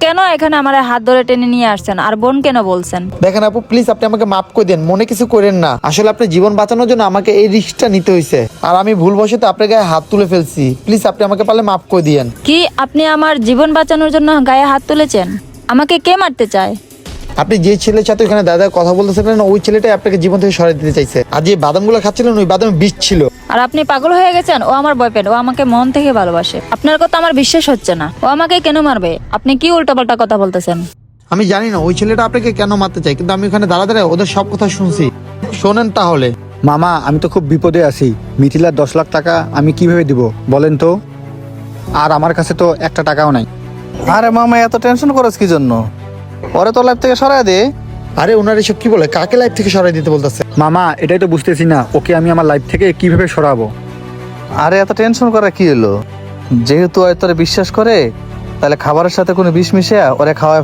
কেন এখানে আমার হাত ধরে টেনে নিয়ে আসছেন আর বোন কেন বলছেন? দেখেন আপু, প্লিজ আপনি আমাকে মাফ করে দেন, মনে কিছু করেন না। আসলে আপনার জীবন বাঁচানোর জন্য আমাকে এই রিস্কটা নিতে হয়েছে, আর আমি ভুলবশত আপনার গায়ে হাত তুলে ফেলছি। প্লিজ আপনি আমাকে পারলে মাফ করে দিয়েন। কি আপনি আমার জীবন বাঁচানোর জন্য গায়ে হাত তুলেছেন? আমাকে কে মারতে চায়? আপনি যে ছেলের সাথে ওখানে দাদা কথা বলতেছিলেন, ওই ছেলেটাই আপনাকে জীবন থেকে সরাই দিতে চাইছে। আর যে বাদামগুলো খাচ্ছিলেন, ওই বাদামে বিষ ছিল। আর আপনি পাগল হয়ে গেছেন? ও আমার বয়ফ্রেন্ড, ও আমাকে মন থেকে ভালোবাসে। আপনার কথা আমার বিশ্বাস হচ্ছে না। ও আমাকে কেন মারবে? আপনি কি উল্টাপাল্টা কথা বলতেছেন? আমি জানি না ওই ছেলেটা আপনাকে কেন মারতে চাই, কিন্তু আমি ওখানে দাঁড়ায় ওদের সব কথা শুনছি। শোনেন তাহলে। মামা, আমি তো খুব বিপদে আছি। মিথিলার 10 লাখ টাকা আমি কিভাবে দিব বলেন তো? আর আমার কাছে তো একটা টাকাও নাই। আরে মামা, এত টেনশন করছ কি জন্য? ওরে তো লাইফ থেকে সরাই দে। আরে ওনার এসব কি বলে? কাকে লাইফ থেকে সরাই দিতে বলতেছে? মামা, এটাই তো বুঝতেছি না, ওকে আমি আমার লাইফ থেকে কিভাবে সরাবো। আরে এত টেনশন করা কি হলো? যেহেতু ওই তোরে বিশ্বাস করে, তাহলে খাবারের সাথে কোনো বিষ মিশিয়ে ওরে খাওয়ায় ফেল।